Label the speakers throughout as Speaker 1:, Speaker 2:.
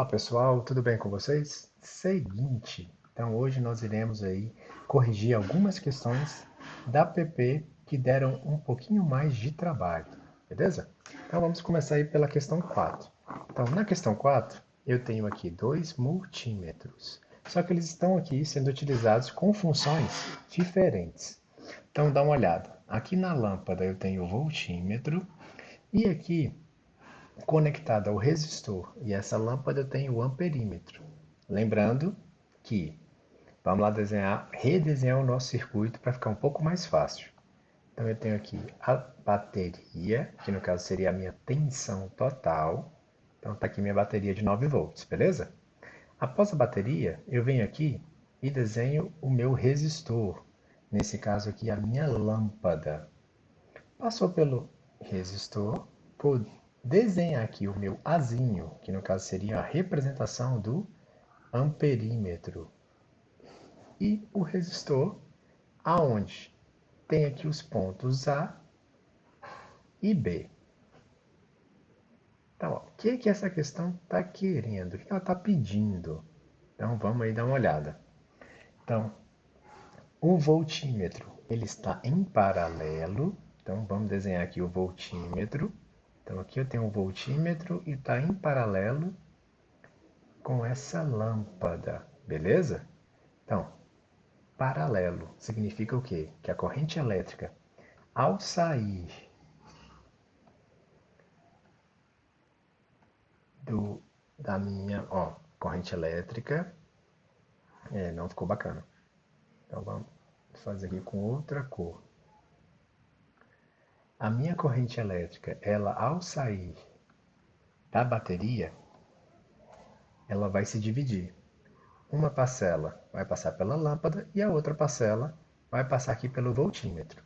Speaker 1: Olá pessoal, tudo bem com vocês? Seguinte, então hoje nós iremos aí corrigir algumas questões da PP que deram um pouquinho mais de trabalho, beleza? Então vamos começar aí pela questão 4. Então na questão 4 eu tenho aqui dois multímetros, só que eles estão aqui sendo utilizados com funções diferentes. Então dá uma olhada, aqui na lâmpada eu tenho o voltímetro e aqui conectado ao resistor e essa lâmpada tem o amperímetro. Lembrando que vamos lá redesenhar o nosso circuito para ficar um pouco mais fácil. Então eu tenho aqui a bateria, que no caso seria a minha tensão total. Então está aqui minha bateria de 9 volts, beleza? Após a bateria, eu venho aqui e desenho o meu resistor. Nesse caso aqui, a minha lâmpada. Passou pelo resistor, vou desenhar aqui o meu Azinho, que no caso seria a representação do amperímetro. E o resistor, aonde tem aqui os pontos A e B. Então, ó, o que essa questão está querendo? O que ela está pedindo? Então, vamos aí dar uma olhada. Então, o voltímetro, ele está em paralelo. Então, vamos desenhar aqui o voltímetro. Então, aqui eu tenho um voltímetro e está em paralelo com essa lâmpada, beleza? Então, paralelo significa o quê? Que a corrente elétrica, ao sair da minha, corrente elétrica, não ficou bacana. Então, vamos fazer aqui com outra cor. A minha corrente elétrica, ela ao sair da bateria, ela vai se dividir. Uma parcela vai passar pela lâmpada e a outra parcela vai passar aqui pelo voltímetro.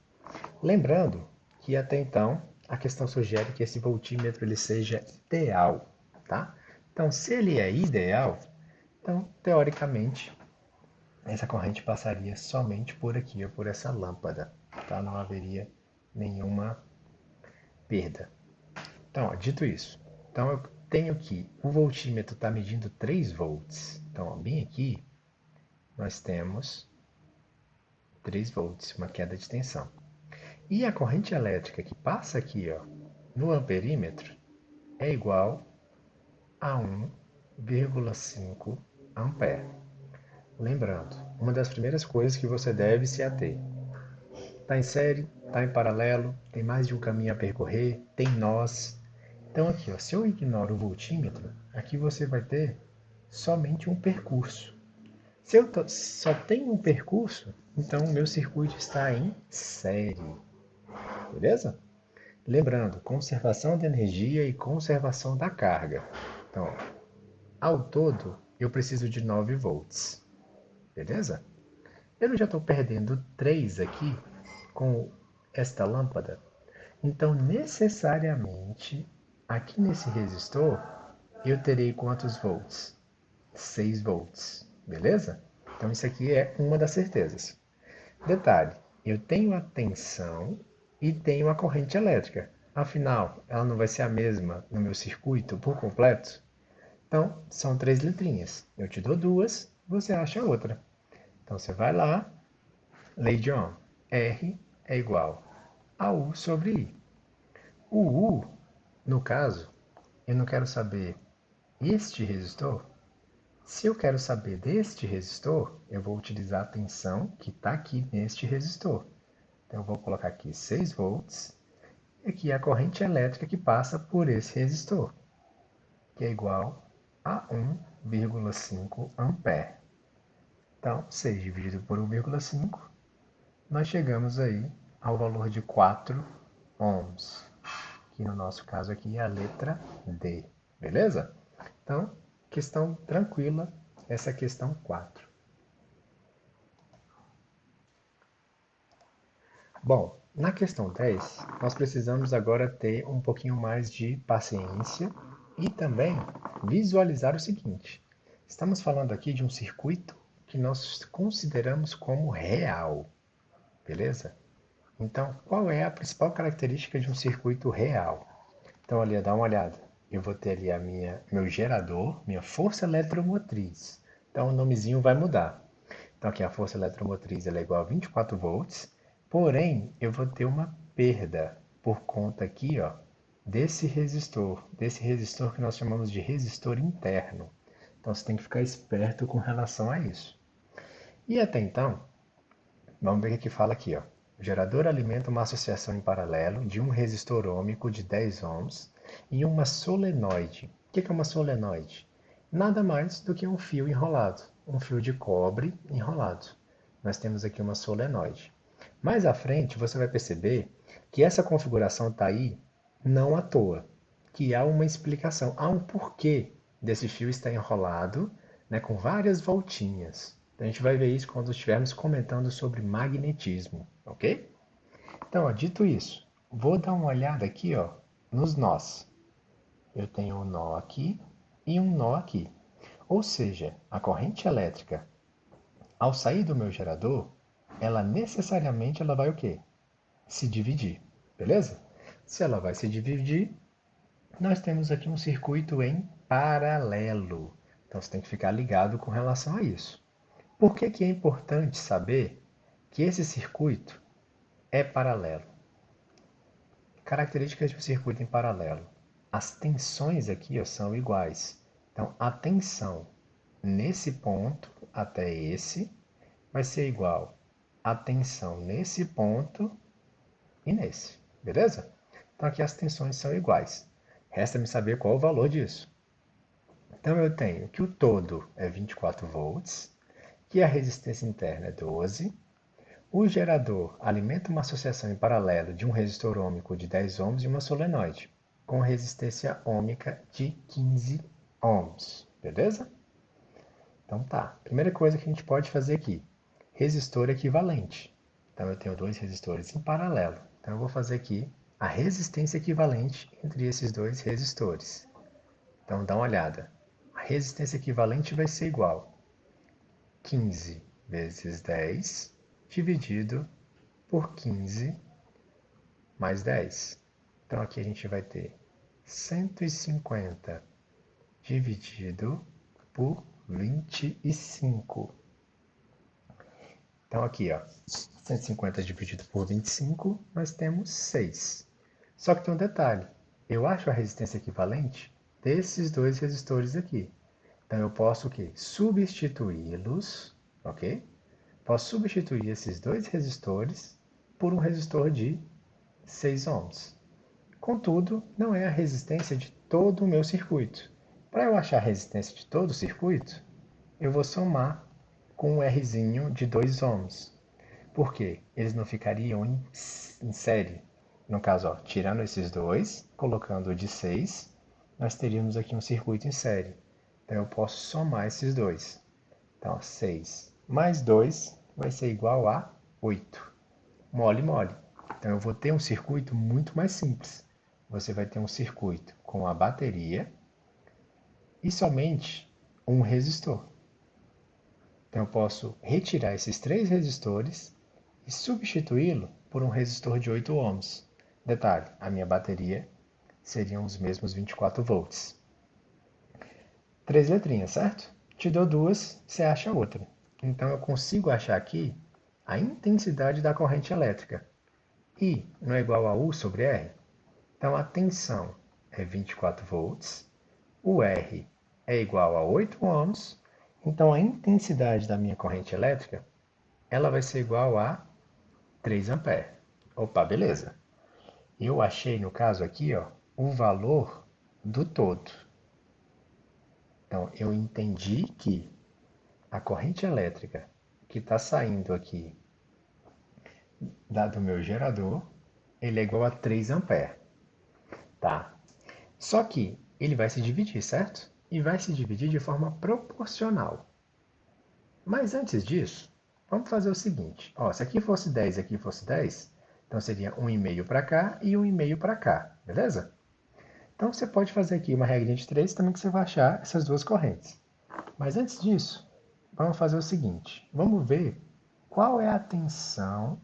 Speaker 1: Lembrando que até então a questão sugere que esse voltímetro ele seja ideal, tá? Então, se ele é ideal, então teoricamente essa corrente passaria somente por aqui ou por essa lâmpada, tá? Não haveria nenhuma perda. Então, ó, dito isso, então eu tenho que o voltímetro está medindo 3 volts. Então, ó, bem aqui nós temos 3 volts, uma queda de tensão. E a corrente elétrica que passa aqui ó, no amperímetro é igual a 1,5 ampere. Lembrando, uma das primeiras coisas que você deve se ater. Está em série, está em paralelo, tem mais de um caminho a percorrer, tem nós. Então aqui, ó, se eu ignoro o voltímetro, aqui você vai ter somente um percurso. Se eu só tenho um percurso, então o meu circuito está em série. Beleza? Lembrando, conservação de energia e conservação da carga. Então, ao todo, eu preciso de 9 volts. Beleza? Eu já estou perdendo 3 aqui com esta lâmpada. Então, necessariamente, aqui nesse resistor, eu terei quantos volts? 6 volts. Beleza? Então, isso aqui é uma das certezas. Detalhe, eu tenho a tensão e tenho a corrente elétrica. Afinal, ela não vai ser a mesma no meu circuito por completo? Então, são 3 letrinhas. Eu te dou duas, você acha outra. Então, você vai lá, lei de Ohm. R é igual a U sobre I. O U, no caso, eu não quero saber este resistor. Se eu quero saber deste resistor, eu vou utilizar a tensão que está aqui neste resistor. Então, eu vou colocar aqui 6 volts. E aqui é a corrente elétrica que passa por esse resistor, que é igual a 1,5 ampere. Então, 6 dividido por 1,5, nós chegamos aí ao valor de 4 ohms, que no nosso caso aqui é a letra D. Beleza? Então, questão tranquila, essa questão 4. Bom, na questão 10, nós precisamos agora ter um pouquinho mais de paciência e também visualizar o seguinte. Estamos falando aqui de um circuito que nós consideramos como real, beleza? Então, qual é a principal característica de um circuito real? Então, ali, dá uma olhada. eu vou ter ali meu gerador, minha força eletromotriz. Então o nomezinho vai mudar. Então aqui a força eletromotriz ela é igual a 24 volts, porém eu vou ter uma perda por conta aqui, ó, desse resistor que nós chamamos de resistor interno. Então você tem que ficar esperto com relação a isso. E até então, vamos ver o que fala aqui, ó. O gerador alimenta uma associação em paralelo de um resistor ôhmico de 10 ohms e uma solenoide. O que é uma solenoide? Nada mais do que um fio enrolado, um fio de cobre enrolado. Nós temos aqui uma solenoide. Mais à frente, você vai perceber que essa configuração está aí não à toa, que há uma explicação, há um porquê desse fio estar enrolado, né, com várias voltinhas. Então, a gente vai ver isso quando estivermos comentando sobre magnetismo, ok? Então, ó, dito isso, vou dar uma olhada aqui, ó, nos nós. Eu tenho um nó aqui e um nó aqui. Ou seja, a corrente elétrica, ao sair do meu gerador, ela necessariamente ela vai o quê? Se dividir, beleza? Se ela vai se dividir, nós temos aqui um circuito em paralelo. Então você tem que ficar ligado com relação a isso. Por que que é importante saber que esse circuito é paralelo? Características de um circuito em paralelo. As tensões aqui ó, são iguais. Então a tensão nesse ponto até esse vai ser igual à tensão nesse ponto e nesse, beleza? Então aqui as tensões são iguais. Resta-me saber qual o valor disso. Então eu tenho que o todo é 24 volts, que a resistência interna é 12. O gerador alimenta uma associação em paralelo de um resistor ôhmico de 10 ohms e uma solenoide, com resistência ôhmica de 15 ohms, beleza? Então tá, primeira coisa que a gente pode fazer aqui, resistor equivalente. Então eu tenho dois resistores em paralelo. Então eu vou fazer aqui a resistência equivalente entre esses dois resistores. Então dá uma olhada. A resistência equivalente vai ser igual a 15 vezes 10 dividido por 15 mais 10. Então aqui a gente vai ter 150 dividido por 25. Então aqui, ó, 150 dividido por 25, nós temos 6. Só que tem um detalhe. Eu acho a resistência equivalente desses dois resistores aqui. Então eu posso o quê? Substituí-los, ok? Posso substituir esses dois resistores por um resistor de 6 ohms. Contudo, não é a resistência de todo o meu circuito. Para eu achar a resistência de todo o circuito, eu vou somar com um Rzinho de 2 ohms. Por quê? Eles não ficariam em série. No caso, ó, tirando esses dois, colocando o de 6, nós teríamos aqui um circuito em série. Então eu posso somar esses dois. Então, 6 mais 2 vai ser igual a 8. Mole, mole. Então eu vou ter um circuito muito mais simples. Você vai ter um circuito com a bateria e somente um resistor. Então eu posso retirar esses três resistores e substituí-lo por um resistor de 8 ohms. Detalhe, a minha bateria seriam os mesmos 24 volts. Três letrinhas, certo? Te dou duas, você acha outra. Então eu consigo achar aqui a intensidade da corrente elétrica. I não é igual a U sobre R? Então a tensão é 24 volts, o R é igual a 8 ohms, então a intensidade da minha corrente elétrica ela vai ser igual a 3 amperes. Opa, beleza. Eu achei no caso aqui ó, o valor do todo. Então eu entendi que a corrente elétrica que está saindo aqui do meu gerador, ele é igual a 3 amperes. Tá? Só que ele vai se dividir, certo? E vai se dividir de forma proporcional. Mas antes disso, vamos fazer o seguinte. Ó, se aqui fosse 10 e aqui fosse 10, então seria 1,5 para cá e 1,5 para cá, beleza? Então você pode fazer aqui uma regrinha de 3 também que você vai achar essas duas correntes. Mas antes disso, vamos fazer o seguinte. Vamos ver qual é a tensão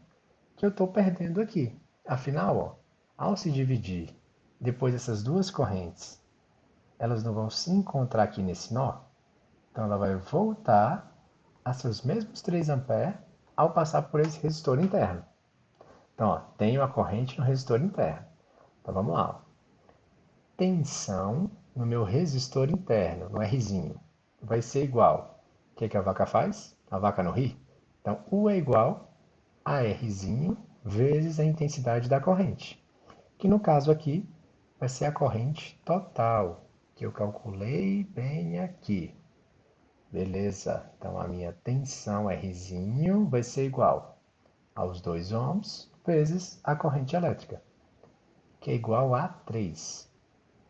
Speaker 1: que eu estou perdendo aqui. Afinal, ó, ao se dividir depois dessas duas correntes elas não vão se encontrar aqui nesse nó. Então ela vai voltar a seus mesmos 3 amperes ao passar por esse resistor interno. Então, ó, tenho a corrente no resistor interno. Então vamos lá. Ó. Tensão no meu resistor interno, no Rzinho, vai ser igual. O que a vaca faz? A vaca não ri? Então, U é igual a Rzinho vezes a intensidade da corrente. Que no caso aqui vai ser a corrente total, que eu calculei bem aqui. Beleza, então a minha tensão Rzinho vai ser igual aos 2 ohms vezes a corrente elétrica, que é igual a 3.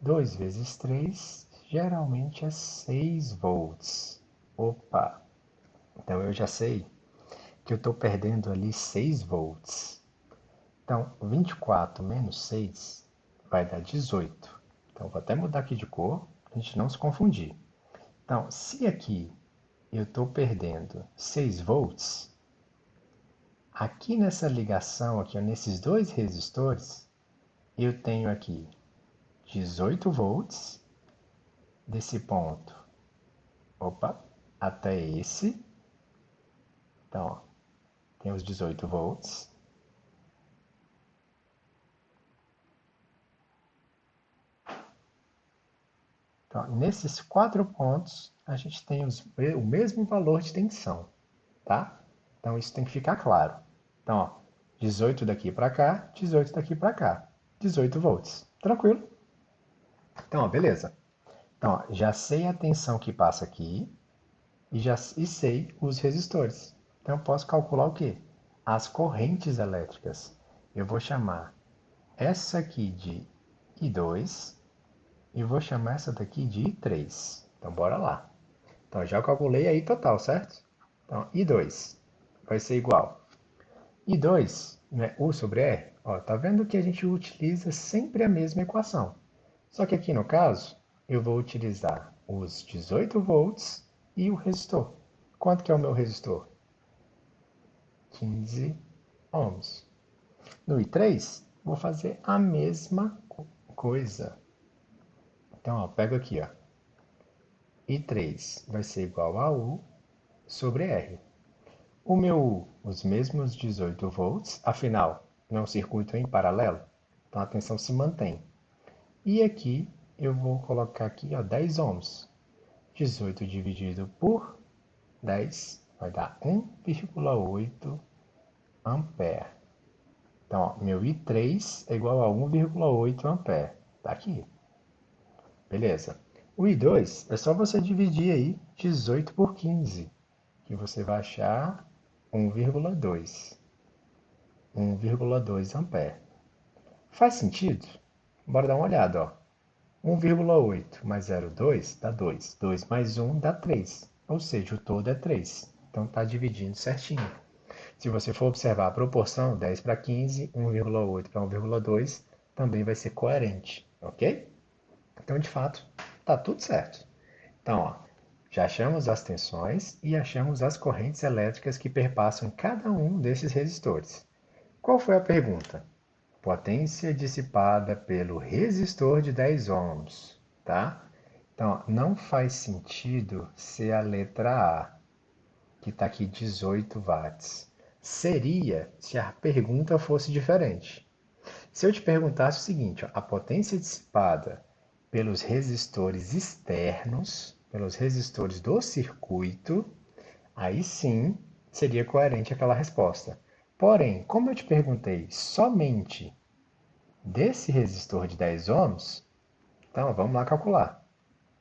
Speaker 1: 2 vezes 3 geralmente é 6 volts. Opa, então eu já sei que eu estou perdendo ali 6 volts. Então, 24 menos 6 vai dar 18. Então, vou até mudar aqui de cor, para a gente não se confundir. Então, se aqui eu estou perdendo 6 volts, aqui nessa ligação, aqui, nesses dois resistores, eu tenho aqui 18 volts desse ponto, opa, até esse. Então, ó, tem os 18 volts. Então, nesses 4 pontos, a gente tem o mesmo valor de tensão, tá? Então, isso tem que ficar claro. Então, ó, 18 daqui para cá, 18 daqui para cá. 18 volts. Tranquilo? Então, ó, beleza. Então, ó, já sei a tensão que passa aqui e sei os resistores. Então, eu posso calcular o quê? As correntes elétricas. Eu vou chamar essa aqui de I2 e vou chamar essa daqui de I3. Então, bora lá. Então, já calculei aí total, certo? Então, I2 vai ser igual. I2, né, U sobre R, ó, tá vendo que a gente utiliza sempre a mesma equação. Só que aqui no caso, eu vou utilizar os 18 volts e o resistor. Quanto que é o meu resistor? 15 ohms. No I3, vou fazer a mesma coisa. Então, ó, pego aqui, ó. I3 vai ser igual a U sobre R. O meu U, os mesmos 18 volts, afinal, não é um circuito em paralelo, então a tensão se mantém. E aqui eu vou colocar aqui, ó, 10 ohms. 18 dividido por 10 vai dar 1,8 ampere. Então, ó, meu I3 é igual a 1,8 ampere. Tá aqui. Beleza. O I2 é só você dividir aí 18 por 15, que você vai achar 1,2. 1,2 ampere. Faz sentido? Bora dar uma olhada, ó. 1,8 mais 0,2 dá 2. 2 mais 1 dá 3. Ou seja, o todo é 3. Então está dividindo certinho. Se você for observar a proporção 10 para 15, 1,8 para 1,2, também vai ser coerente, ok? Então, de fato, está tudo certo. Então, ó, já achamos as tensões e achamos as correntes elétricas que perpassam cada um desses resistores. Qual foi a pergunta? Potência dissipada pelo resistor de 10 ohms, tá? Então, ó, não faz sentido ser a letra A, que está aqui 18 watts. Seria se a pergunta fosse diferente. Se eu te perguntasse o seguinte, ó, a potência dissipada pelos resistores externos, pelos resistores do circuito, aí sim seria coerente aquela resposta. Porém, como eu te perguntei somente desse resistor de 10 ohms, então vamos lá calcular.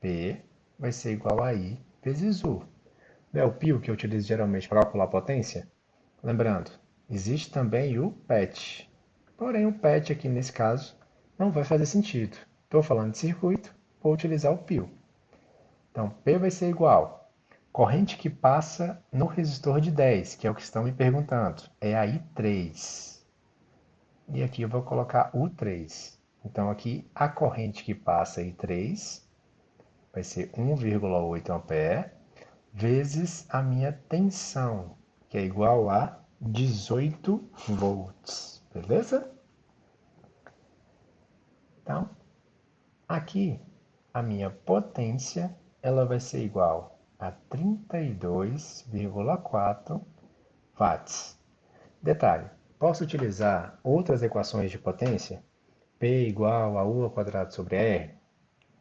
Speaker 1: P vai ser igual a I vezes U. Não é o π que eu utilizo geralmente para calcular a potência? Lembrando, existe também o PET. Porém, o PET aqui nesse caso não vai fazer sentido. Estou falando de circuito, vou utilizar o π. Então, P vai ser igual. Corrente que passa no resistor de 10, que é o que estão me perguntando, é a I3. E aqui eu vou colocar U3. Então, aqui a corrente que passa I3 vai ser 1,8 ampere vezes a minha tensão, que é igual a 18 volts. Beleza? Então, aqui a minha potência ela vai ser igual a 32,4 watts. Detalhe, posso utilizar outras equações de potência? P igual a U ao quadrado sobre R?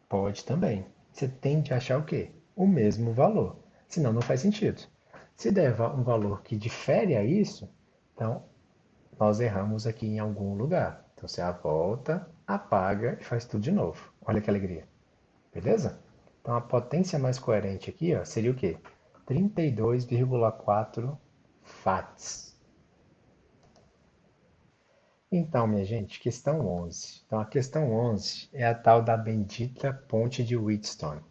Speaker 1: Pode também. Você tem que achar o quê? O mesmo valor. Senão não faz sentido. Se der um valor que difere a isso, então nós erramos aqui em algum lugar. Então você volta, apaga e faz tudo de novo. Olha que alegria. Beleza? Então a potência mais coerente aqui ó, seria o quê? 32,4 watts. Então, minha gente, questão 11. Então, a questão 11 é a tal da bendita ponte de Wheatstone.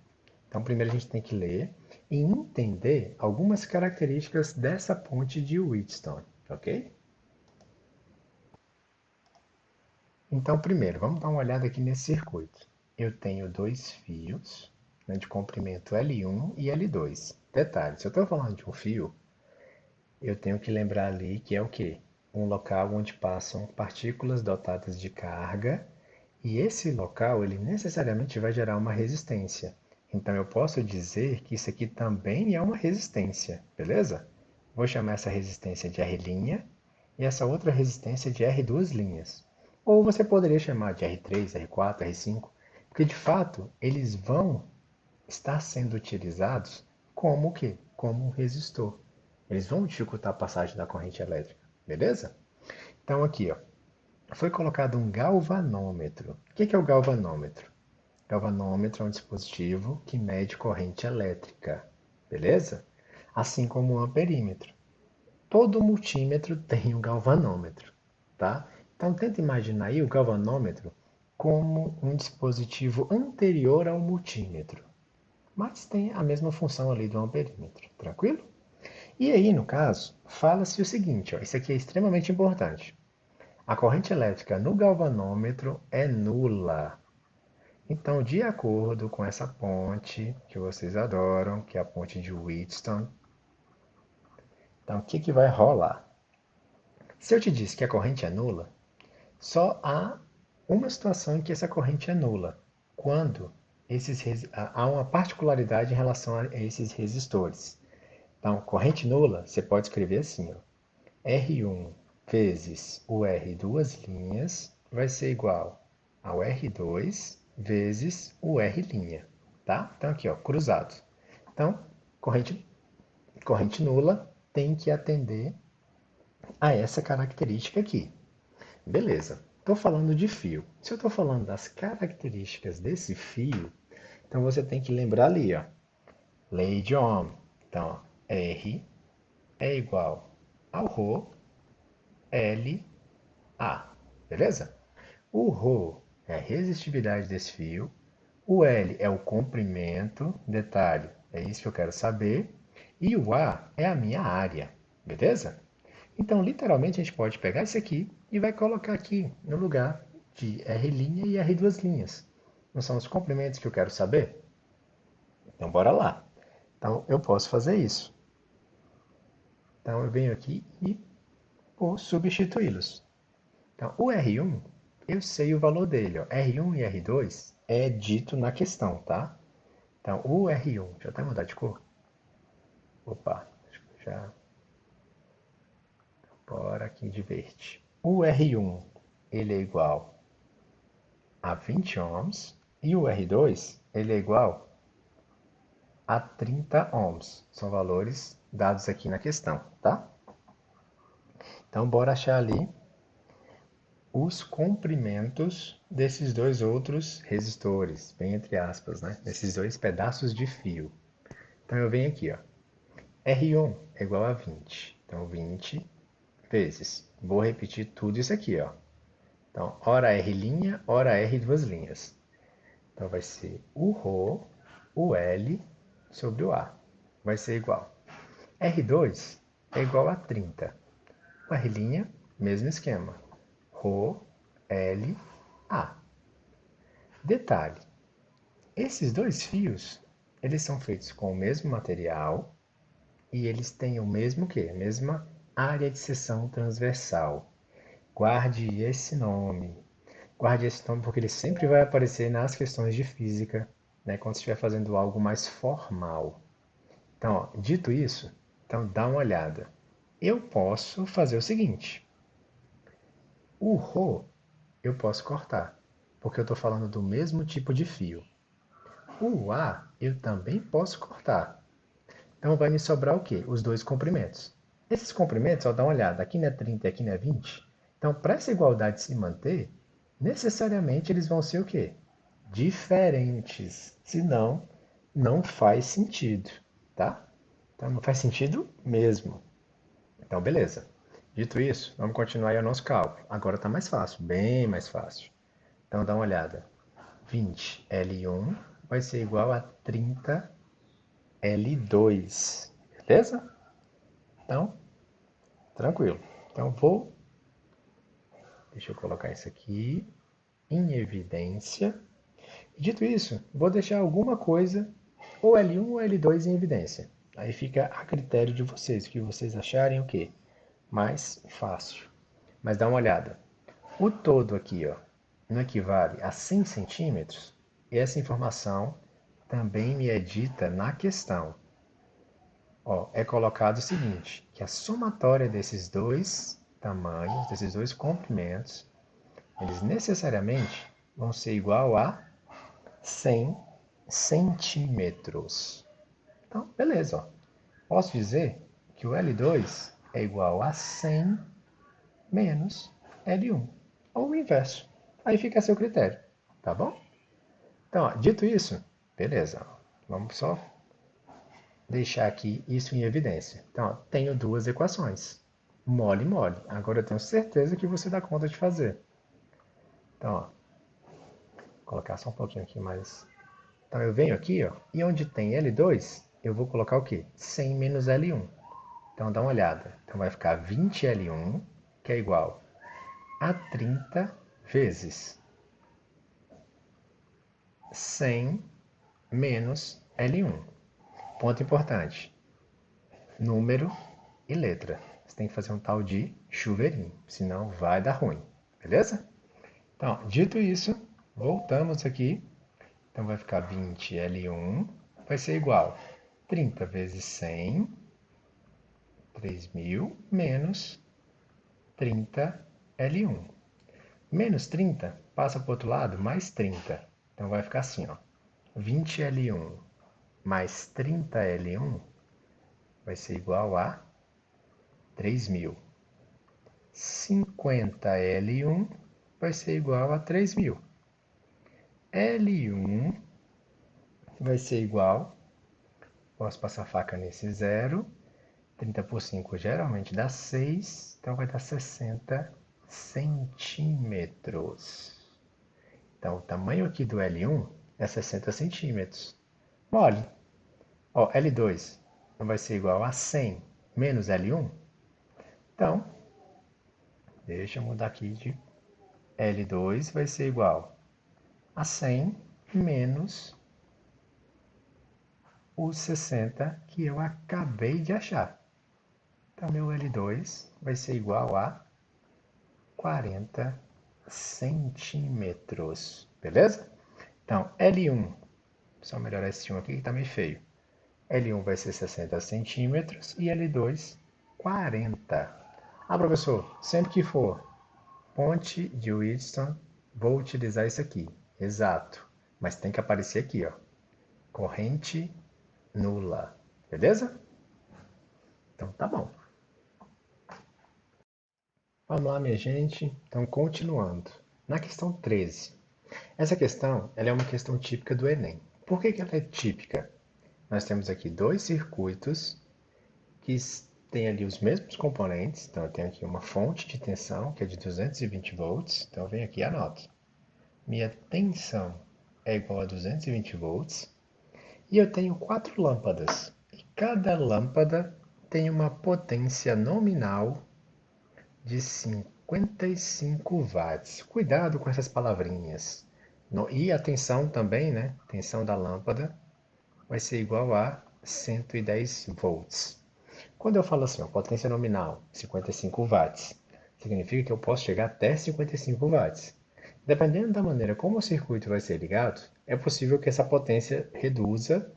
Speaker 1: Então, primeiro a gente tem que ler e entender algumas características dessa ponte de Wheatstone, ok? Então, primeiro, vamos dar uma olhada aqui nesse circuito. Eu tenho dois fios, né, de comprimento L1 e L2. Detalhe, se eu estou falando de um fio, eu tenho que lembrar ali que é o quê? Um local onde passam partículas dotadas de carga, e esse local ele necessariamente vai gerar uma resistência. Então eu posso dizer que isso aqui também é uma resistência, beleza? Vou chamar essa resistência de R' e essa outra resistência de R duas linhas. Ou você poderia chamar de R3, R4, R5, porque de fato eles vão estar sendo utilizados como o quê? Como um resistor. Eles vão dificultar a passagem da corrente elétrica, beleza? Então aqui, ó, foi colocado um galvanômetro. O que é o galvanômetro? Galvanômetro é um dispositivo que mede corrente elétrica, beleza? Assim como o amperímetro. Todo multímetro tem um galvanômetro, tá? Então tenta imaginar aí o galvanômetro como um dispositivo anterior ao multímetro, mas tem a mesma função ali do amperímetro, tranquilo? E aí, no caso, fala-se o seguinte, ó, isso aqui é extremamente importante. A corrente elétrica no galvanômetro é nula. Então, de acordo com essa ponte que vocês adoram, que é a ponte de Wheatstone, então o que, que vai rolar? Se eu te disse que a corrente é nula, só há uma situação em que essa corrente é nula, quando há uma particularidade em relação a esses resistores. Então, corrente nula, você pode escrever assim, ó, R1 vezes o R duas linhas vai ser igual ao R2 vezes o R', tá? Então aqui, ó, cruzado. Então, corrente, corrente nula tem que atender a essa característica aqui. Beleza. Estou falando de fio. Se eu estou falando das características desse fio, então você tem que lembrar ali, ó, lei de Ohm. Então, ó, R é igual ao ρ L A, beleza? O ρ é a resistividade desse fio, o L é o comprimento, detalhe, é isso que eu quero saber, e o A é a minha área, beleza? Então, literalmente, a gente pode pegar isso aqui e vai colocar aqui no lugar de R' e R duas linhas. Não são os comprimentos que eu quero saber? Então, bora lá. Então, eu posso fazer isso. Então, eu venho aqui e vou substituí-los. Então, o R1, eu sei o valor dele. Ó. R1 e R2 é dito na questão, tá? Então, o R1, deixa eu até mudar de cor. Opa, já. Bora aqui de verde. O R1, ele é igual a 20 ohms. E o R2, ele é igual a 30 ohms. São valores dados aqui na questão, tá? Então, bora achar ali os comprimentos desses dois outros resistores, bem entre aspas, né? Desses dois pedaços de fio. Então eu venho aqui, ó. R1 é igual a 20. Então 20 vezes. Vou repetir tudo isso aqui, ó. Então, ora R', ora R duas linhas. Então vai ser o ρ, o L sobre o A. Vai ser igual. R2 é igual a 30. O R', mesmo esquema. Rho, L, A. Detalhe, esses dois fios, eles são feitos com o mesmo material e eles têm o mesmo quê? A mesma área de seção transversal. Guarde esse nome. Guarde esse nome porque ele sempre vai aparecer nas questões de física. né? Quando você estiver fazendo algo mais formal. Então, ó, dito isso, então dá uma olhada. Eu posso fazer o seguinte: o Rho eu posso cortar, porque eu estou falando do mesmo tipo de fio. O A eu também posso cortar. Então vai me sobrar o quê? Os dois comprimentos. Esses comprimentos, ó, dá uma olhada, aqui não é 30 e aqui não é 20. Então, para essa igualdade se manter, necessariamente eles vão ser o quê? Diferentes. Senão, não faz sentido, tá? Então, não faz sentido mesmo. Então, beleza. Dito isso, vamos continuar aí o nosso cálculo. Agora está mais fácil, bem mais fácil. Então, dá uma olhada. 20L1 vai ser igual a 30L2. Beleza? Então, tranquilo. Então, deixa eu colocar isso aqui em evidência. Dito isso, vou deixar alguma coisa, ou L1 ou L2 em evidência. Aí fica a critério de vocês, o que vocês acharem o quê? Mais fácil. Mas dá uma olhada. O todo aqui, ó, não equivale a 100 centímetros? Essa informação também me é dita na questão. Ó, é colocado o seguinte, que a somatória desses dois tamanhos, desses dois comprimentos, eles necessariamente vão ser igual a 100 centímetros. Então, beleza. Ó. Posso dizer que o L2 é igual a 100 menos L1, ou o inverso. Aí fica a seu critério, tá bom? Então, ó, dito isso, beleza. Vamos só deixar aqui isso em evidência. Então, ó, tenho duas equações. Mole e mole. Agora eu tenho certeza que você dá conta de fazer. Então, ó, vou colocar só um pouquinho aqui mais. Então eu venho aqui, ó, e onde tem L2, eu vou colocar o quê? 100 menos L1. Então dá uma olhada. Então vai ficar 20L1, que é igual a 30 vezes 100 menos L1. Ponto importante. Número e letra. Você tem que fazer um tal de chuveirinho, senão vai dar ruim. Beleza? Então, dito isso, voltamos aqui. Então vai ficar 20L1 vai ser igual a 30 vezes 100, 3.000, menos 30L1. Menos 30 passa para o outro lado, mais 30. Então vai ficar assim, ó. 20L1 mais 30L1 vai ser igual a 3.000. 50L1 vai ser igual a 3.000. L1 vai ser igual, posso passar a faca nesse zero, 30 por 5 geralmente dá 6, então vai dar 60 centímetros. Então, o tamanho aqui do L1 é 60 centímetros. Mole. Ó, L2 não vai ser igual a 100 menos L1? Então, deixa eu mudar aqui de L2 vai ser igual a 100 menos os 60 que eu acabei de achar. Então, meu L2 vai ser igual a 40 centímetros. Beleza? Então, L1, só melhorar esse 1 aqui que está meio feio. L1 vai ser 60 centímetros e L2, 40. Ah, professor, sempre que for ponte de Wheatstone, vou utilizar isso aqui. Exato. Mas tem que aparecer aqui, ó. Corrente nula. Beleza? Então tá bom. Vamos lá, minha gente. Então, continuando. Na questão 13. Essa questão ela é uma questão típica do Enem. Por que ela é típica? Nós temos aqui dois circuitos que têm ali os mesmos componentes. Então, eu tenho aqui uma fonte de tensão, que é de 220 volts. Então, eu venho aqui e anoto. Minha tensão é igual a 220 volts. E eu tenho quatro lâmpadas. E cada lâmpada tem uma potência nominal de 55 watts. Cuidado com essas palavrinhas. E a tensão também, né? Tensão da lâmpada vai ser igual a 110 volts. Quando eu falo assim, ó, potência nominal 55 watts, significa que eu posso chegar até 55 watts. Dependendo da maneira como o circuito vai ser ligado, é possível que essa potência reduza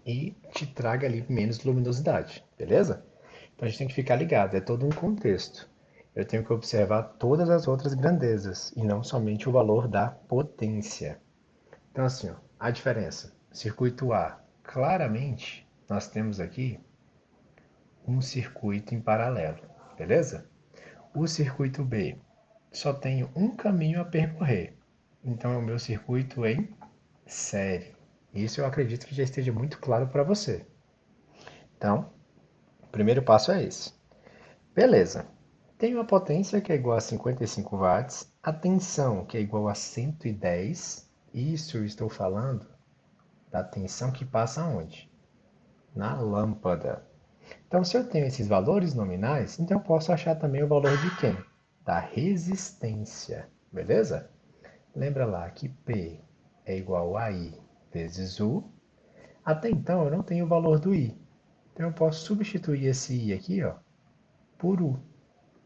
Speaker 1: e te traga ali menos luminosidade, beleza? Então a gente tem que ficar ligado, é todo um contexto. Eu tenho que observar todas as outras grandezas e não somente o valor da potência. Então assim, ó, a diferença. Circuito A, claramente nós temos aqui um circuito em paralelo, beleza? O circuito B só tenho um caminho a percorrer, então é o meu circuito em série. Isso eu acredito que já esteja muito claro para você. Então, o primeiro passo é esse. Beleza. Tenho a potência que é igual a 55 watts, a tensão que é igual a 110. Isso eu estou falando da tensão que passa onde? Na lâmpada. Então, se eu tenho esses valores nominais, então eu posso achar também o valor de quem? Da resistência, beleza? Lembra lá que P é igual a I vezes U. Até então eu não tenho o valor do I. Então eu posso substituir esse I aqui, ó, por U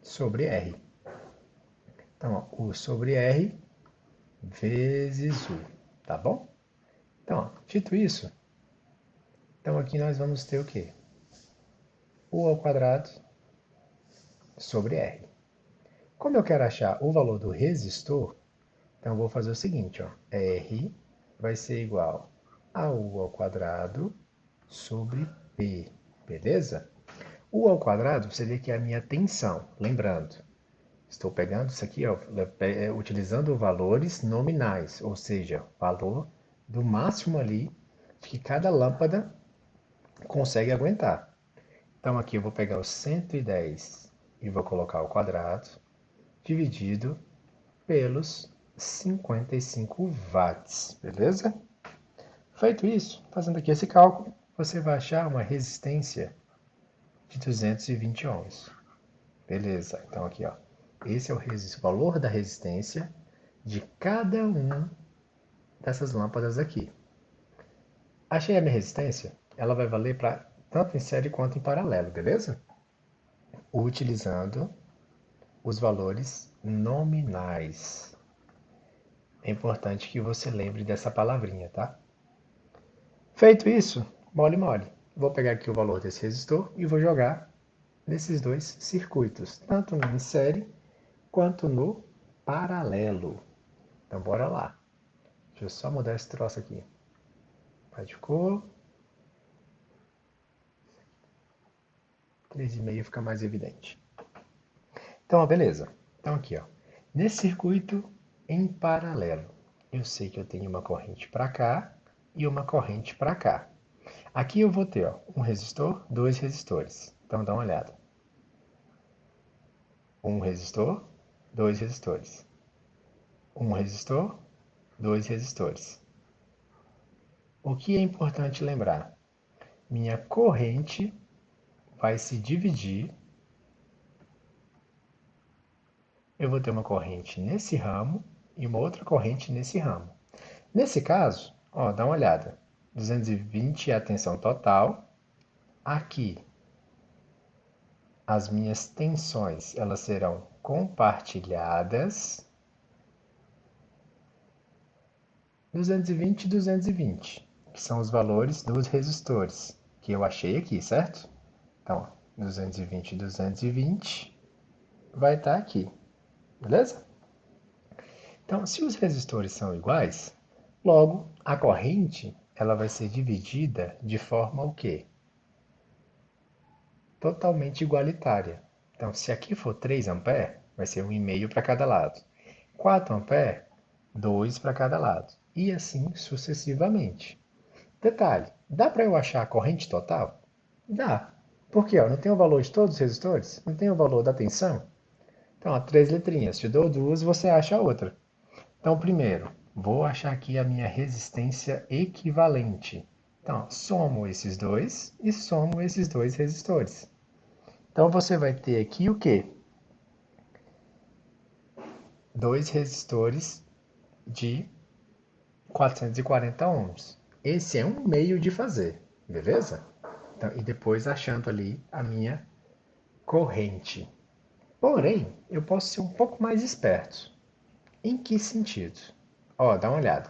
Speaker 1: sobre R. Então, ó, U sobre R vezes U, tá bom? Então, ó, dito isso, então aqui nós vamos ter o quê? U ao quadrado sobre R. Como eu quero achar o valor do resistor, então eu vou fazer o seguinte, ó, R vai ser igual a U ao quadrado sobre P, beleza? U ao quadrado seria que é a minha tensão, lembrando. Estou pegando isso aqui, ó, utilizando valores nominais, ou seja, valor do máximo ali que cada lâmpada consegue aguentar. Então aqui eu vou pegar os 110 e vou colocar ao quadrado, dividido pelos 55 watts, beleza? Feito isso, fazendo aqui esse cálculo, você vai achar uma resistência de 220 ohms. Beleza, então aqui, ó, esse é o valor da resistência de cada uma dessas lâmpadas aqui. Achei a minha resistência, ela vai valer para tanto em série quanto em paralelo, beleza? Utilizando os valores nominais. É importante que você lembre dessa palavrinha, tá? Feito isso, mole mole. Vou pegar aqui o valor desse resistor e vou jogar nesses dois circuitos, tanto no em série quanto no paralelo. Então bora lá. Deixa eu só mudar esse troço aqui. Vai de cor. 3,5 fica mais evidente. Então, ó, beleza. Então aqui, ó. Nesse circuito em paralelo, eu sei que eu tenho uma corrente para cá e uma corrente para cá. Aqui eu vou ter, ó, um resistor, dois resistores. Então dá uma olhada. Um resistor, dois resistores. Um resistor, dois resistores. O que é importante lembrar? Minha corrente vai se dividir. Eu vou ter uma corrente nesse ramo e uma outra corrente nesse ramo. Nesse caso, ó, dá uma olhada. 220 é a tensão total. Aqui, as minhas tensões, elas serão compartilhadas. 220 e 220, que são os valores dos resistores, que eu achei aqui, certo? Então, 220 e 220 vai estar aqui, beleza? Então, se os resistores são iguais, logo a corrente ela vai ser dividida de forma o quê? Totalmente igualitária. Então, se aqui for 3 amperes, vai ser 1,5 para cada lado. 4 amperes, 2 para cada lado. E assim sucessivamente. Detalhe, dá para eu achar a corrente total? Dá. Por quê? Ó, não tem o valor de todos os resistores? Não tem o valor da tensão? Então, ó, 3 letrinhas. Te dou duas, você acha a outra. Então, primeiro, vou achar aqui a minha resistência equivalente. Então, somo esses dois e somo esses dois resistores. Então, você vai ter aqui o quê? Dois resistores de 440 ohms. Esse é um meio de fazer, beleza? Então, e depois achando ali a minha corrente. Porém, eu posso ser um pouco mais esperto. Em que sentido? Ó, dá uma olhada.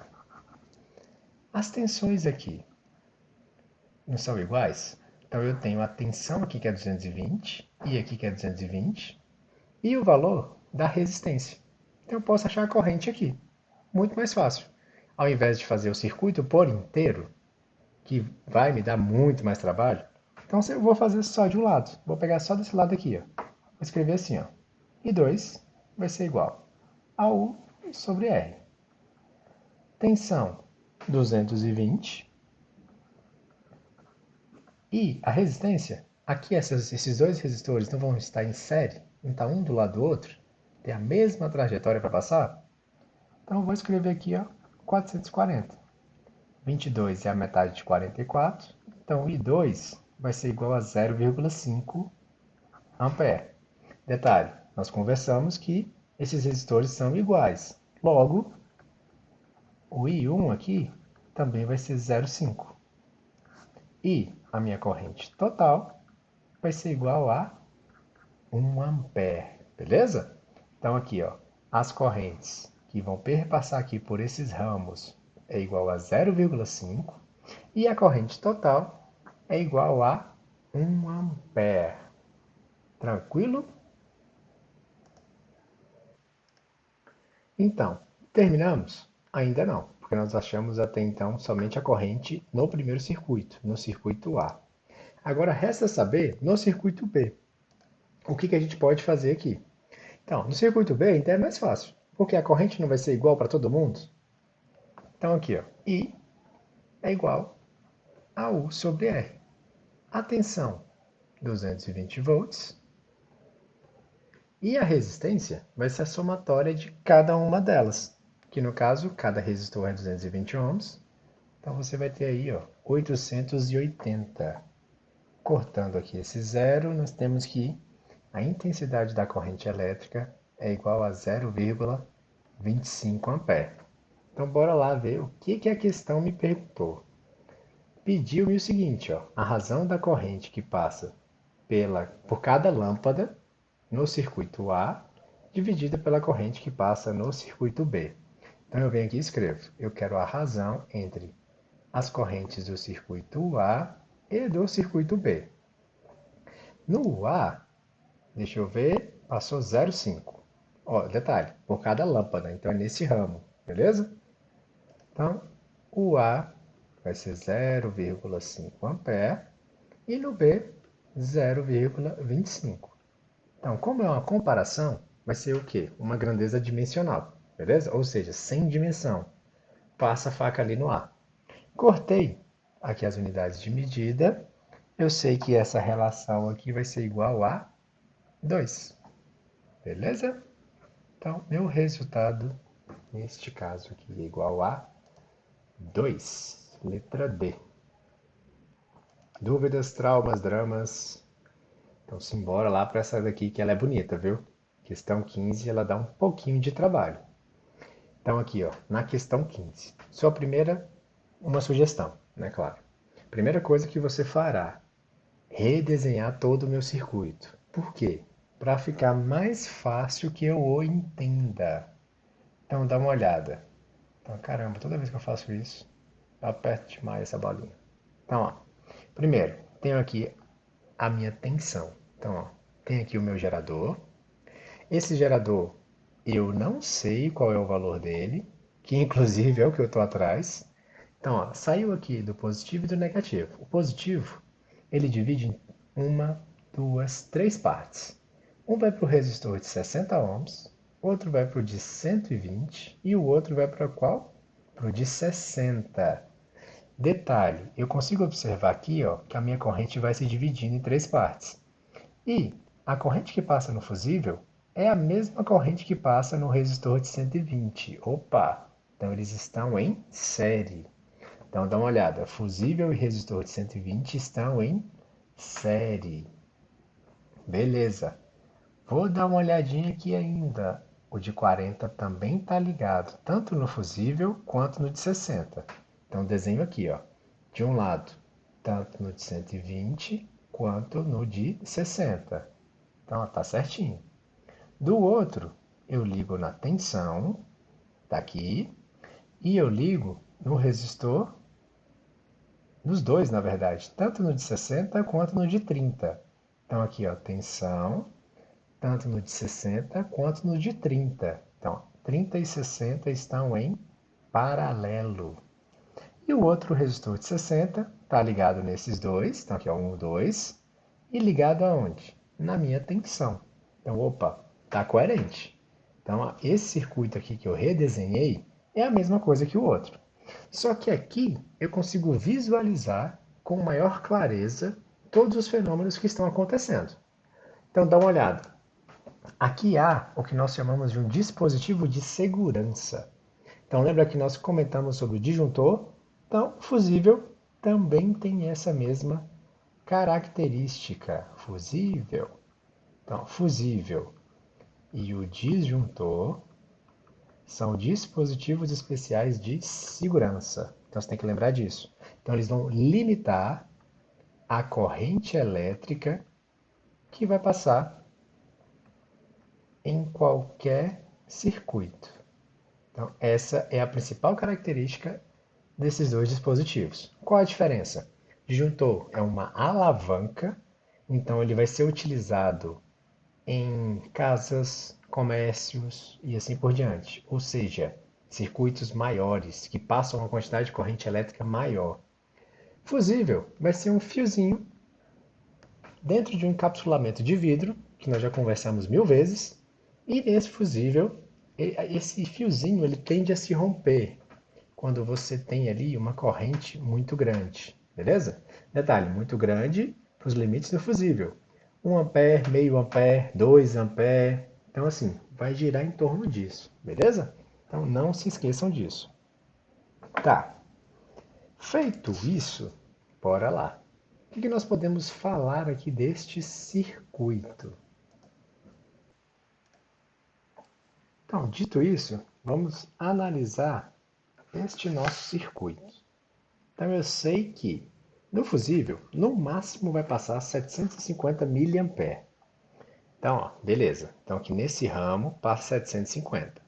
Speaker 1: As tensões aqui não são iguais? Então eu tenho a tensão aqui que é 220 e aqui que é 220 e o valor da resistência. Então eu posso achar a corrente aqui. Muito mais fácil. Ao invés de fazer o circuito por inteiro, que vai me dar muito mais trabalho, então eu vou fazer só de um lado. Vou pegar só desse lado aqui. Ó. Vou escrever assim. Ó. I2 vai ser igual a U sobre R. Tensão 220 e a resistência, aqui esses dois resistores não vão estar em série, não está um do lado do outro, tem a mesma trajetória para passar? Então eu vou escrever aqui, ó, 440. 22 é a metade de 44, então I2 vai ser igual a 0,5 ampere. Detalhe, nós conversamos que esses resistores são iguais. Logo, o I1 aqui também vai ser 0,5. E a minha corrente total vai ser igual a 1 ampere, beleza? Então aqui, ó, as correntes que vão perpassar aqui por esses ramos é igual a 0,5 e a corrente total é igual a 1 ampere. Tranquilo? Então, terminamos? Ainda não, porque nós achamos até então somente a corrente no primeiro circuito, no circuito A. Agora resta saber no circuito B. O que a gente pode fazer aqui? Então, no circuito B, então é mais fácil, porque a corrente não vai ser igual para todo mundo. Então, aqui, ó, I é igual a U sobre R. A tensão, 220 volts. E a resistência vai ser a somatória de cada uma delas, que no caso, cada resistor é 220 ohms. Então, você vai ter aí, ó, 880. Cortando aqui esse zero, nós temos que a intensidade da corrente elétrica é igual a 0,25 ampere. Então, bora lá ver o que a questão me perguntou. Pediu-me o seguinte, ó, a razão da corrente que passa por cada lâmpada no circuito A, dividida pela corrente que passa no circuito B. Então, eu venho aqui e escrevo. Eu quero a razão entre as correntes do circuito A e do circuito B. No A, deixa eu ver, passou 0,5. Ó, detalhe, por cada lâmpada, então é nesse ramo, beleza? Então, o A vai ser 0,5 ampere e no B 0,25. Então, como é uma comparação, vai ser o quê? Uma grandeza dimensional, beleza? Ou seja, sem dimensão. Passa a faca ali no A. Cortei aqui as unidades de medida. Eu sei que essa relação aqui vai ser igual a 2. Beleza? Então, meu resultado, neste caso aqui, é igual a 2. Letra D. Dúvidas, traumas, dramas? Então, simbora lá para essa daqui que ela é bonita, viu? Questão 15, ela dá um pouquinho de trabalho. Então, aqui, ó, na questão 15. Sua primeira, uma sugestão, né, claro. Primeira coisa que você fará, redesenhar todo o meu circuito. Por quê? Para ficar mais fácil que eu o entenda. Então, dá uma olhada. Então, caramba, toda vez que eu faço isso, eu aperto demais essa bolinha. Então, ó, primeiro, tenho aqui a minha tensão. Então, ó, tem aqui o meu gerador. Esse gerador, eu não sei qual é o valor dele, que inclusive é o que eu estou atrás. Então, ó, saiu aqui do positivo e do negativo. O positivo, ele divide em uma, duas, três partes. Um vai para o resistor de 60 ohms, outro vai para o de 120 e o outro vai para qual? Para o de 60. Detalhe, eu consigo observar aqui, ó, que a minha corrente vai se dividindo em três partes. E a corrente que passa no fusível é a mesma corrente que passa no resistor de 120. Opa! Então eles estão em série. Então dá uma olhada, fusível e resistor de 120 estão em série. Beleza. Vou dar uma olhadinha aqui ainda. O de 40 também está ligado, tanto no fusível quanto no de 60. Então desenho aqui, ó. De um lado, tanto no de 120 quanto no de 60. Então, está certinho. Do outro, eu ligo na tensão Está aqui. E eu ligo no resistor, nos dois, na verdade, tanto no de 60 quanto no de 30. Então aqui, ó, tensão, tanto no de 60 quanto no de 30. Então, 30 e 60 estão em paralelo. E o outro resistor de 60 está ligado nesses dois, então aqui é 1, 2, e ligado aonde? Na minha tensão. Então, opa, está coerente. Então, esse circuito aqui que eu redesenhei é a mesma coisa que o outro. Só que aqui eu consigo visualizar com maior clareza todos os fenômenos que estão acontecendo. Então, dá uma olhada. Aqui há o que nós chamamos de um dispositivo de segurança. Então, lembra que nós comentamos sobre o disjuntor? Então, o fusível também tem essa mesma característica. Fusível. Então, fusível e o disjuntor são dispositivos especiais de segurança. Então, você tem que lembrar disso. Então, eles vão limitar a corrente elétrica que vai passar em qualquer circuito. Então, essa é a principal característica desses dois dispositivos. Qual a diferença? Disjuntor é uma alavanca, então ele vai ser utilizado em casas, comércios e assim por diante. Ou seja, circuitos maiores que passam uma quantidade de corrente elétrica maior. Fusível vai ser um fiozinho dentro de um encapsulamento de vidro, que nós já conversamos 1000 vezes, e nesse fusível, esse fiozinho ele tende a se romper quando você tem ali uma corrente muito grande, beleza? Detalhe, muito grande para os limites do fusível. 1 ampere, meio ampere, 2 ampere. Então, assim, vai girar em torno disso, beleza? Então, não se esqueçam disso. Tá, feito isso, bora lá. O que nós podemos falar aqui deste circuito? Então, dito isso, vamos analisar este nosso circuito. Então eu sei que no fusível, no máximo vai passar 750 mA. Então, ó, beleza. Então aqui nesse ramo passa 750.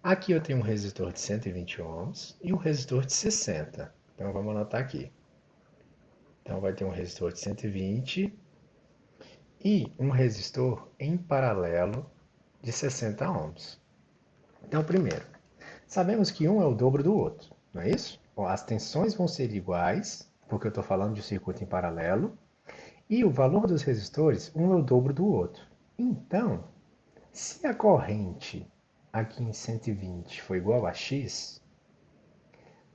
Speaker 1: Aqui eu tenho um resistor de 120 ohms e um resistor de 60. Então vamos anotar aqui. Então vai ter um resistor de 120 e um resistor em paralelo de 60 ohms. Então, primeiro, sabemos que um é o dobro do outro, não é isso? Bom, as tensões vão ser iguais, porque eu estou falando de um circuito em paralelo, e o valor dos resistores, um é o dobro do outro. Então, se a corrente aqui em 120 for igual a X,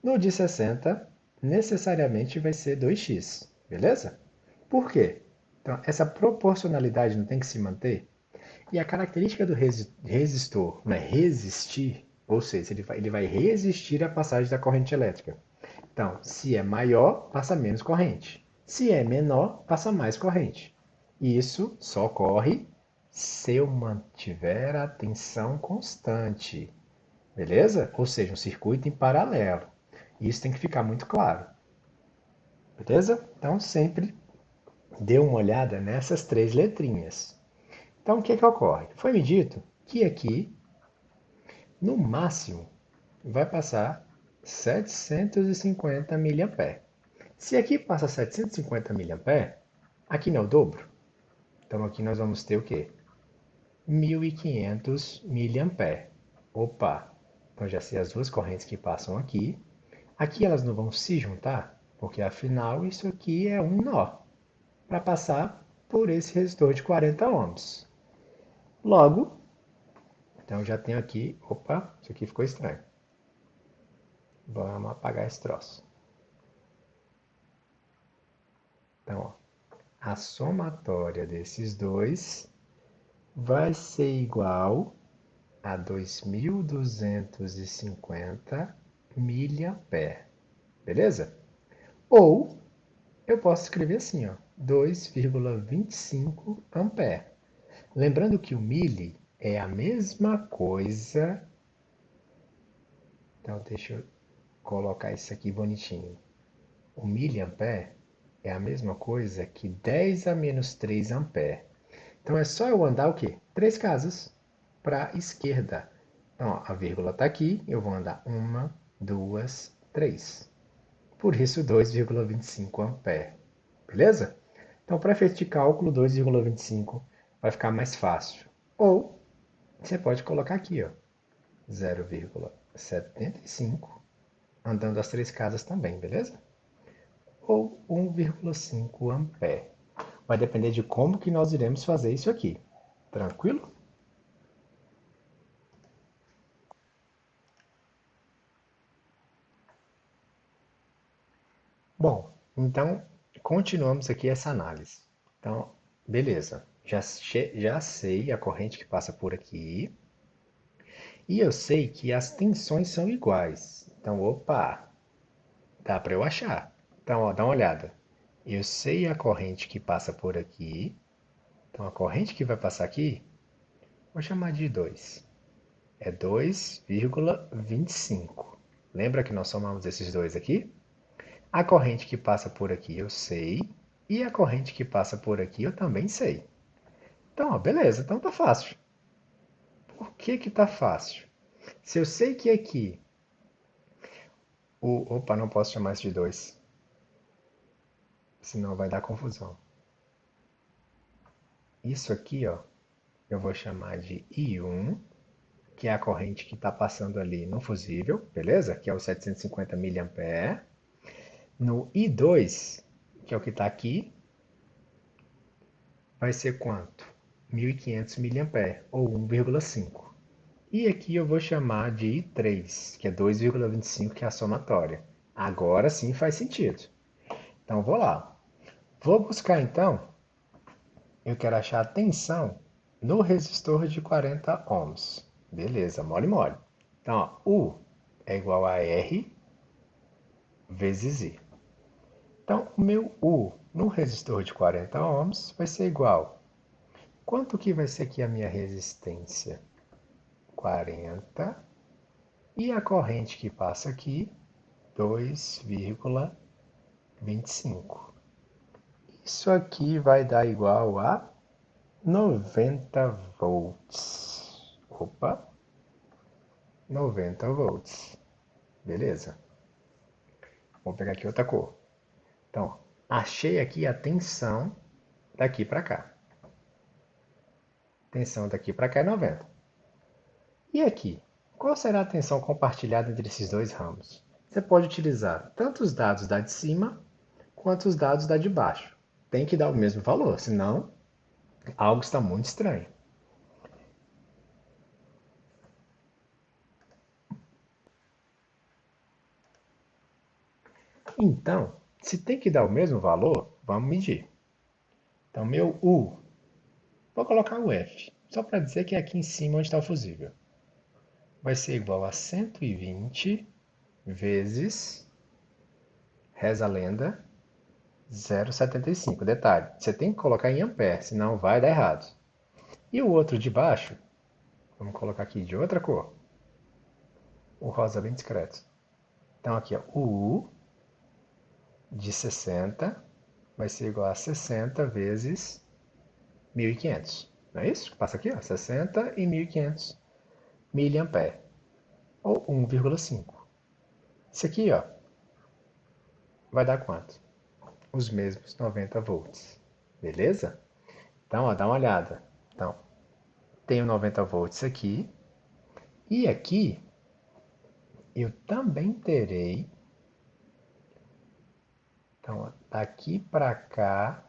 Speaker 1: no de 60 necessariamente vai ser 2x, beleza? Por quê? Então, essa proporcionalidade não tem que se manter? E a característica do resistor não é resistir, ou seja, ele vai resistir à passagem da corrente elétrica. Então, se é maior, passa menos corrente. Se é menor, passa mais corrente. E isso só ocorre se eu mantiver a tensão constante. Beleza? Ou seja, um circuito em paralelo. Isso tem que ficar muito claro. Beleza? Então, sempre dê uma olhada nessas três letrinhas. Então, o que ocorre? Foi me dito que aqui, no máximo, vai passar 750 mA. Se aqui passa 750 mA, aqui não é o dobro. Então aqui nós vamos ter o quê? 1500 mA. Opa! Então já sei as duas correntes que passam aqui. Aqui elas não vão se juntar, porque afinal isso aqui é um nó para passar por esse resistor de 40 ohms. Logo, então já tenho aqui, opa, isso aqui ficou estranho. Vamos apagar esse troço. Então, ó, a somatória desses dois vai ser igual a 2250 mA. Beleza? Ou eu posso escrever assim, ó, 2,25 ampere. Lembrando que o mili é a mesma coisa. Então, deixa eu colocar isso aqui bonitinho. O miliampere é a mesma coisa que 10 a menos 3 ampere. Então é só eu andar o quê? 3 casas para a esquerda. Então, ó, a vírgula está aqui, eu vou andar 1, 2, 3. Por isso, 2,25 ampere. Beleza? Então, para efeito de cálculo, 2,25 vai ficar mais fácil. Ou, você pode colocar aqui, ó, 0,75, andando as três casas também, beleza? Ou 1,5 ampere. Vai depender de como que nós iremos fazer isso aqui. Tranquilo? Bom, então continuamos aqui essa análise. Então, beleza. Já sei a corrente que passa por aqui. E eu sei que as tensões são iguais. Então, opa, dá para eu achar. Então, ó, dá uma olhada. Eu sei a corrente que passa por aqui. Então, a corrente que vai passar aqui, vou chamar de 2. É 2,25. Lembra que nós somamos esses dois aqui? A corrente que passa por aqui eu sei, e a corrente que passa por aqui eu também sei. Então, ó, beleza, então tá fácil. Por que que tá fácil? Se eu sei que aqui Opa, não posso chamar isso de 2, senão vai dar confusão. Isso aqui, ó, eu vou chamar de I1, que é a corrente que está passando ali no fusível, beleza? Que é o 750 mA. No I2, que é o que está aqui, vai ser quanto? 1500 mA, ou 1,5. E aqui eu vou chamar de I3, que é 2,25, que é a somatória. Agora sim faz sentido. Então vou lá. Vou buscar então, eu quero achar a tensão no resistor de 40 ohms. Beleza, mole mole. Então, ó, U é igual a R vezes I. Então, o meu U no resistor de 40 ohms vai ser igual. Quanto que vai ser aqui a minha resistência? 40. E a corrente que passa aqui, 2,25. Isso aqui vai dar igual a 90 volts. Opa, 90 volts. Beleza. Vou pegar aqui outra cor. Então, achei aqui a tensão daqui para cá. Tensão daqui para cá é 90. E aqui? Qual será a tensão compartilhada entre esses dois ramos? Você pode utilizar tanto os dados da de cima quanto os dados da de baixo. Tem que dar o mesmo valor, senão algo está muito estranho. Então, se tem que dar o mesmo valor, vamos medir. Então, meu U, vou colocar o F, só para dizer que é aqui em cima onde está o fusível. Vai ser igual a 120 vezes, reza a lenda, 0,75. Detalhe, você tem que colocar em ampere, senão vai dar errado. E o outro de baixo, vamos colocar aqui de outra cor. O rosa bem discreto. Então aqui, ó, o U de 60 vai ser igual a 60 vezes 1.500. Não é isso? Passa aqui, ó, 60 e 1.500 miliampere, ou 1,5. Isso aqui, ó, vai dar quanto? Os mesmos 90 volts. Beleza? Então, ó, dá uma olhada. Então, tenho 90 volts aqui. E aqui, eu também terei. Então, ó, daqui para cá,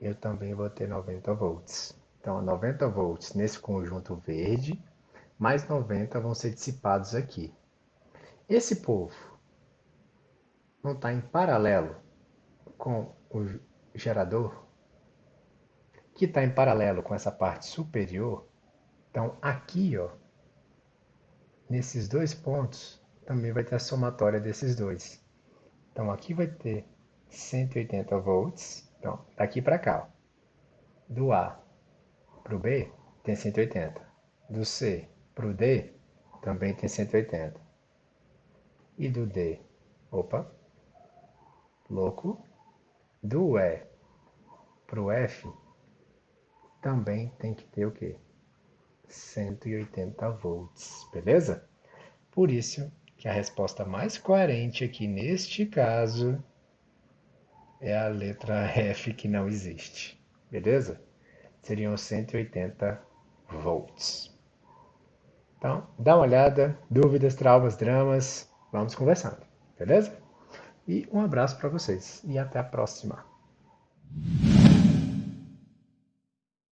Speaker 1: eu também vou ter 90 volts. Então, 90 volts nesse conjunto verde, mais 90 vão ser dissipados aqui. Esse povo não está em paralelo com o gerador, que está em paralelo com essa parte superior. Então, aqui, ó, nesses dois pontos, também vai ter a somatória desses dois. Então, aqui vai ter 180 volts. Então, daqui para cá, ó. Do A para o B, tem 180. Do C para o D, também tem 180. E do D, opa, louco. Do E para o F, também tem que ter o quê? 180 volts, beleza? Por isso que a resposta mais coerente aqui neste caso é a letra F, que não existe, beleza? Seriam 180 volts. Então, dá uma olhada, dúvidas, traumas, dramas, vamos conversando, beleza? E um abraço para vocês e até a próxima.